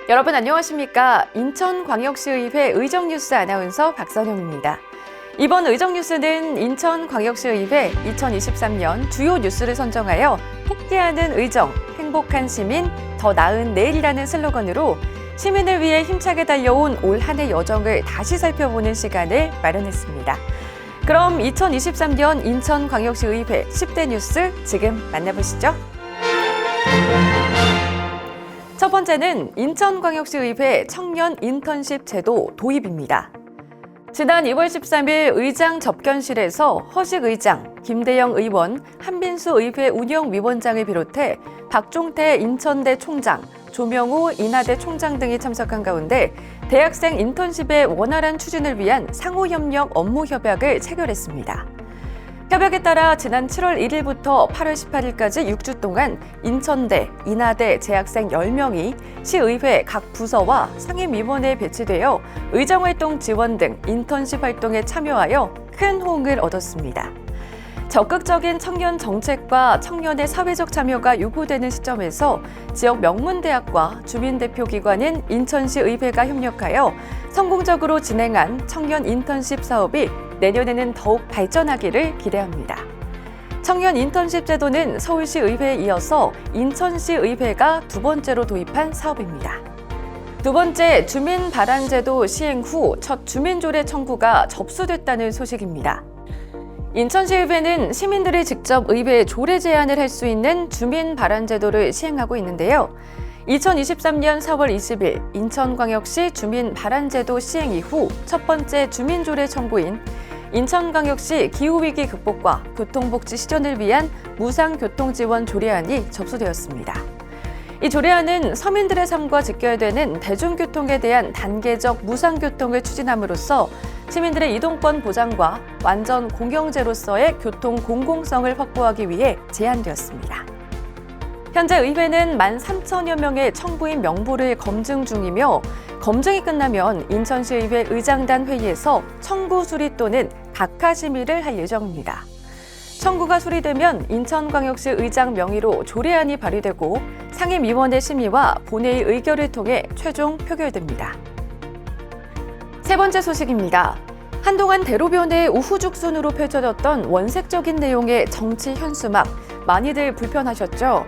여러분 안녕하십니까? 인천광역시의회 의정뉴스 아나운서 박선영입니다. 이번 의정뉴스는 인천광역시의회 2023년 주요 뉴스를 선정하여 함께하는 의정, 행복한 시민, 더 나은 내일이라는 슬로건으로 시민을 위해 힘차게 달려온 올 한 해 여정을 다시 살펴보는 시간을 마련했습니다. 그럼 2023년 인천광역시의회 10대 뉴스 지금 만나보시죠. 첫 번째는 인천광역시의회 청년 인턴십 제도 도입입니다. 지난 2월 13일 의장 접견실에서 허식 의장, 김대영 의원, 한빈수 의회 운영위원장을 비롯해 박종태 인천대 총장, 조명우 인하대 총장 등이 참석한 가운데 대학생 인턴십의 원활한 추진을 위한 상호협력 업무 협약을 체결했습니다. 협약에 따라 지난 7월 1일부터 8월 18일까지 6주 동안 인천대, 인하대 재학생 10명이 시의회 각 부서와 상임위원회에 배치되어 의정활동 지원 등 인턴십 활동에 참여하여 큰 호응을 얻었습니다. 적극적인 청년 정책과 청년의 사회적 참여가 요구되는 시점에서 지역 명문대학과 주민대표기관인 인천시의회가 협력하여 성공적으로 진행한 청년 인턴십 사업이 내년에는 더욱 발전하기를 기대합니다. 청년 인턴십 제도는 서울시의회에 이어서 인천시의회가 두 번째로 도입한 사업입니다. 두 번째, 주민발안제도 시행 후 첫 주민조례 청구가 접수됐다는 소식입니다. 인천시의회는 시민들이 직접 의회에 조례 제안을 할 수 있는 주민발안제도를 시행하고 있는데요. 2023년 4월 20일 인천광역시 주민발안제도 시행 이후 첫 번째 주민조례 청구인 인천광역시 기후위기 극복과 교통복지 실현을 위한 무상교통지원 조례안이 접수되었습니다. 이 조례안은 서민들의 삶과 직결되는 대중교통에 대한 단계적 무상교통을 추진함으로써 시민들의 이동권 보장과 완전 공영제로서의 교통 공공성을 확보하기 위해 제안되었습니다. 현재 의회는 13,000여 명의 청구인 명부를 검증 중이며 검증이 끝나면 인천시의회 의장단 회의에서 청구 수리 또는 각하 심의를 할 예정입니다. 청구가 수리되면 인천광역시 의장 명의로 조례안이 발의되고 상임위원회 심의와 본회의 의결을 통해 최종 표결됩니다. 세 번째 소식입니다. 한동안 대로변에 우후죽순으로 펼쳐졌던 원색적인 내용의 정치 현수막, 많이들 불편하셨죠?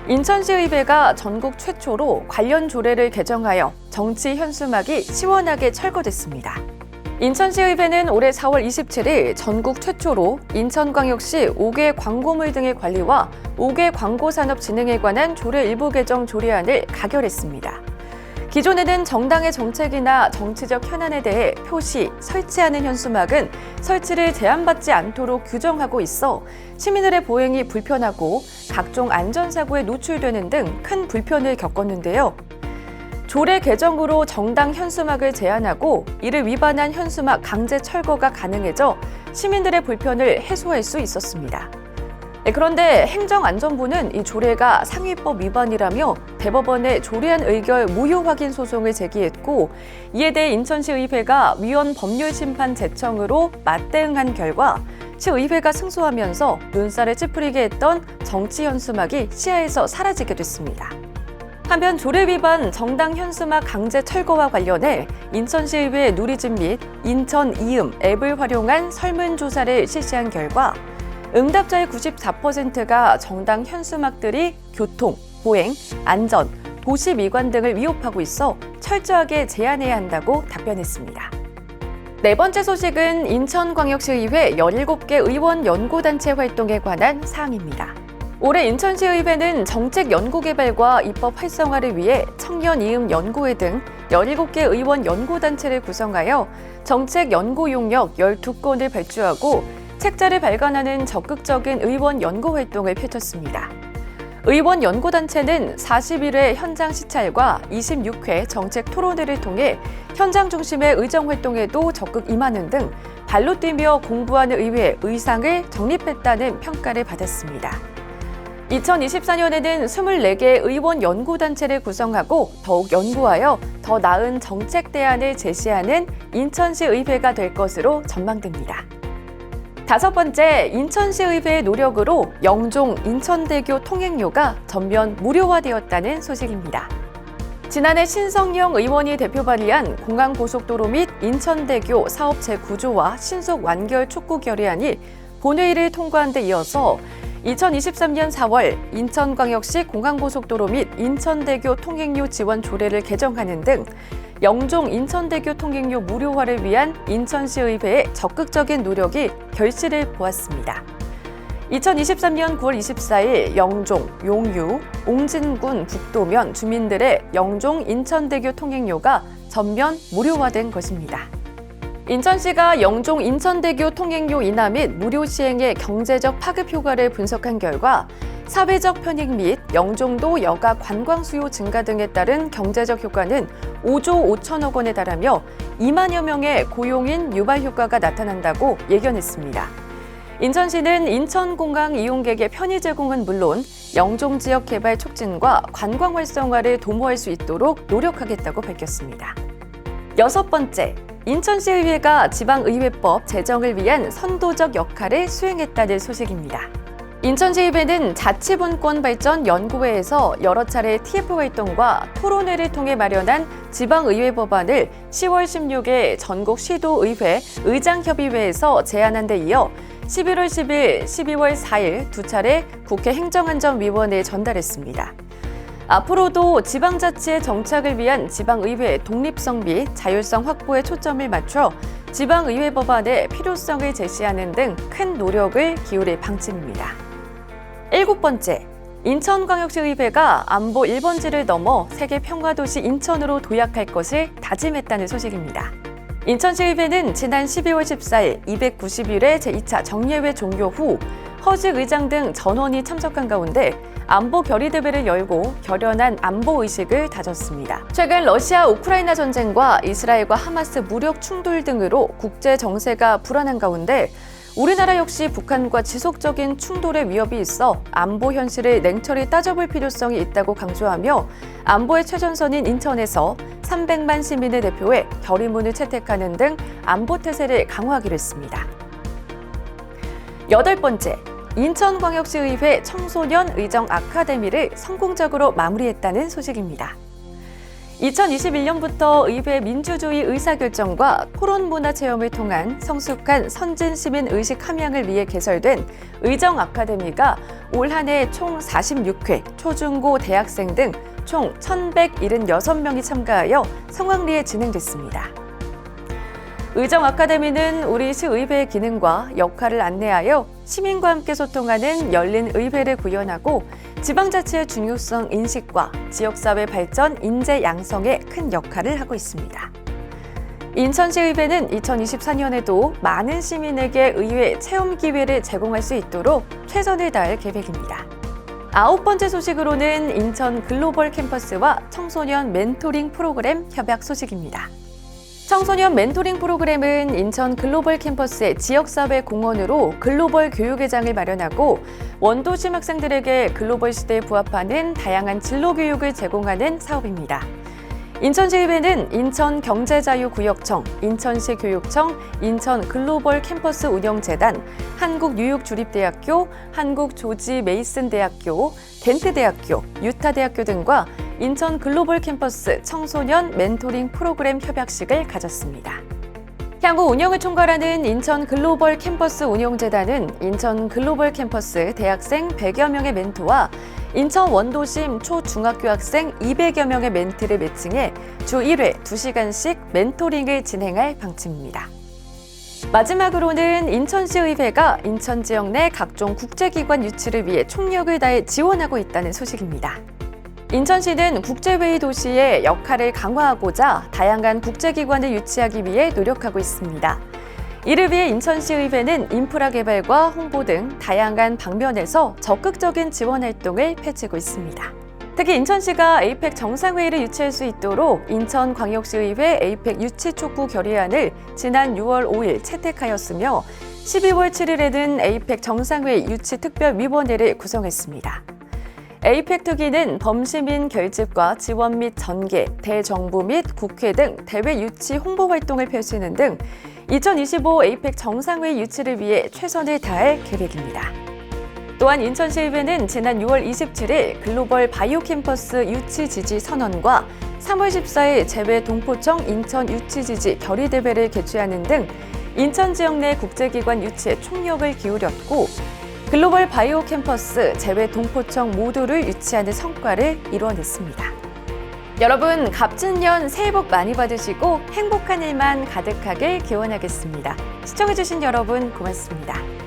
인천시의회가 전국 최초로 관련 조례를 개정하여 정치 현수막이 시원하게 철거됐습니다. 인천시의회는 올해 4월 27일 전국 최초로 인천광역시 5개 광고물 등의 관리와 5개 광고산업 진흥에 관한 조례 일부 개정 조례안을 가결했습니다. 기존에는 정당의 정책이나 정치적 현안에 대해 표시, 설치하는 현수막은 설치를 제한받지 않도록 규정하고 있어 시민들의 보행이 불편하고 각종 안전사고에 노출되는 등 큰 불편을 겪었는데요. 조례 개정으로 정당 현수막을 제한하고 이를 위반한 현수막 강제 철거가 가능해져 시민들의 불편을 해소할 수 있었습니다. 그런데 행정안전부는 이 조례가 상위법 위반이라며 대법원에 조례안 의결 무효 확인 소송을 제기했고 이에 대해 인천시의회가 위헌 법률심판 제청으로 맞대응한 결과 시의회가 승소하면서 눈살을 찌푸리게 했던 정치 현수막이 시야에서 사라지게 됐습니다. 한편 조례 위반 정당 현수막 강제 철거와 관련해 인천시의회 누리집 및 인천 이음 앱을 활용한 설문조사를 실시한 결과 응답자의 94%가 정당 현수막들이 교통, 보행, 안전, 도시 미관 등을 위협하고 있어 철저하게 제한해야 한다고 답변했습니다. 네 번째 소식은 인천광역시의회 17개 의원 연구단체 활동에 관한 사항입니다. 올해 인천시의회는 정책 연구개발과 입법 활성화를 위해 청년 이음 연구회 등 17개 의원 연구단체를 구성하여 정책 연구 용역 12건을 발주하고 책자를 발간하는 적극적인 의원 연구 활동을 펼쳤습니다. 의원 연구단체는 41회 현장 시찰과 26회 정책 토론회를 통해 현장 중심의 의정 활동에도 적극 임하는 등 발로 뛰며 공부하는 의회 의상을 정립했다는 평가를 받았습니다. 2024년에는 24개 의원 연구단체를 구성하고 더욱 연구하여 더 나은 정책 대안을 제시하는 인천시의회가 될 것으로 전망됩니다. 다섯 번째, 인천시의회의 노력으로 영종 인천대교 통행료가 전면 무료화되었다는 소식입니다. 지난해 신성영 의원이 대표 발의한 공항고속도로 및 인천대교 사업 재구조와 신속 완결 촉구 결의안이 본회의를 통과한 데 이어서 2023년 4월 인천광역시 공항고속도로 및 인천대교 통행료 지원 조례를 개정하는 등 영종 인천대교 통행료 무료화를 위한 인천시의회의 적극적인 노력이 결실을 보았습니다. 2023년 9월 24일 영종, 용유, 옹진군 북도면 주민들의 영종 인천대교 통행료가 전면 무료화된 것입니다. 인천시가 영종 인천대교 통행료 인하 및 무료 시행의 경제적 파급 효과를 분석한 결과 사회적 편익 및 영종도 여가 관광 수요 증가 등에 따른 경제적 효과는 5조 5천억 원에 달하며 2만여 명의 고용인 유발 효과가 나타난다고 예견했습니다. 인천시는 인천공항 이용객의 편의 제공은 물론 영종 지역 개발 촉진과 관광 활성화를 도모할 수 있도록 노력하겠다고 밝혔습니다. 6번째, 인천시의회가 지방의회법 제정을 위한 선도적 역할을 수행했다는 소식입니다. 인천시의회는 자치분권발전연구회에서 여러 차례 TF 활동과 토론회를 통해 마련한 지방의회 법안을 10월 16일 전국 시도의회 의장협의회에서 제안한 데 이어 11월 10일, 12월 4일 두 차례 국회 행정안전위원회에 전달했습니다. 앞으로도 지방자치의 정착을 위한 지방의회의 독립성 및 자율성 확보에 초점을 맞춰 지방의회 법안의 필요성을 제시하는 등 큰 노력을 기울일 방침입니다. 7번째, 인천광역시의회가 안보 1번지를 넘어 세계 평화도시 인천으로 도약할 것을 다짐했다는 소식입니다. 인천시의회는 지난 12월 14일 290일의 제2차 정례회 종료 후 허식 의장 등 전원이 참석한 가운데 안보 결의대회를 열고 결연한 안보의식을 다졌습니다. 최근 러시아 우크라이나 전쟁과 이스라엘과 하마스 무력 충돌 등으로 국제 정세가 불안한 가운데 우리나라 역시 북한과 지속적인 충돌의 위협이 있어 안보 현실을 냉철히 따져볼 필요성이 있다고 강조하며 안보의 최전선인 인천에서 300만 시민을 대표해 결의문을 채택하는 등 안보 태세를 강화하기로 했습니다. 8번째, 인천광역시의회 청소년 의정 아카데미를 성공적으로 마무리했다는 소식입니다. 2021년부터 의회 민주주의 의사결정과 토론문화체험을 통한 성숙한 선진시민의식 함양을 위해 개설된 의정 아카데미가 올 한 해 총 46회 초중고 대학생 등 총 1,176명이 참가하여 성황리에 진행됐습니다. 의정 아카데미는 우리 시의회의 기능과 역할을 안내하여 시민과 함께 소통하는 열린 의회를 구현하고 지방자치의 중요성 인식과 지역사회 발전, 인재 양성에 큰 역할을 하고 있습니다. 인천시의회는 2024년에도 많은 시민에게 의회 체험 기회를 제공할 수 있도록 최선을 다할 계획입니다. 9번째 소식으로는 인천 글로벌 캠퍼스와 청소년 멘토링 프로그램 협약 소식입니다. 청소년 멘토링 프로그램은 인천 글로벌 캠퍼스의 지역사회 공헌으로 글로벌 교육의 장을 마련하고 원도심 학생들에게 글로벌 시대에 부합하는 다양한 진로 교육을 제공하는 사업입니다. 인천시의회는 인천경제자유구역청, 인천시 교육청, 인천 글로벌 캠퍼스 운영재단, 한국뉴욕주립대학교, 한국조지 메이슨대학교, 덴트대학교, 유타대학교 등과 인천 글로벌 캠퍼스 청소년 멘토링 프로그램 협약식을 가졌습니다. 향후 운영을 총괄하는 인천 글로벌 캠퍼스 운영재단은 인천 글로벌 캠퍼스 대학생 100여 명의 멘토와 인천 원도심 초중학교 학생 200여 명의 멘티를 매칭해 주 1회 2시간씩 멘토링을 진행할 방침입니다. 마지막으로는 인천시의회가 인천 지역 내 각종 국제기관 유치를 위해 총력을 다해 지원하고 있다는 소식입니다. 인천시는 국제회의 도시의 역할을 강화하고자 다양한 국제기관을 유치하기 위해 노력하고 있습니다. 이를 위해 인천시의회는 인프라 개발과 홍보 등 다양한 방면에서 적극적인 지원 활동을 펼치고 있습니다. 특히 인천시가 에이펙 정상회의를 유치할 수 있도록 인천광역시의회 에이펙 유치 촉구 결의안을 지난 6월 5일 채택하였으며 12월 7일에는 에이펙 정상회의 유치 특별위원회를 구성했습니다. 에이펙 특위는 범시민 결집과 지원 및 전개, 대정부 및 국회 등 대외 유치 홍보 활동을 펼치는 등 2025 에이펙 정상회의 유치를 위해 최선을 다할 계획입니다. 또한 인천시의회는 지난 6월 27일 글로벌 바이오 캠퍼스 유치 지지 선언과 3월 14일 재외 동포청 인천 유치지지 결의대회를 개최하는 등 인천 지역 내 국제기관 유치에 총력을 기울였고 글로벌 바이오 캠퍼스 재외 동포청 모두를 유치하는 성과를 이뤄냈습니다. 여러분, 갑진년 새해 복 많이 받으시고 행복한 일만 가득하길 기원하겠습니다. 시청해주신 여러분 고맙습니다.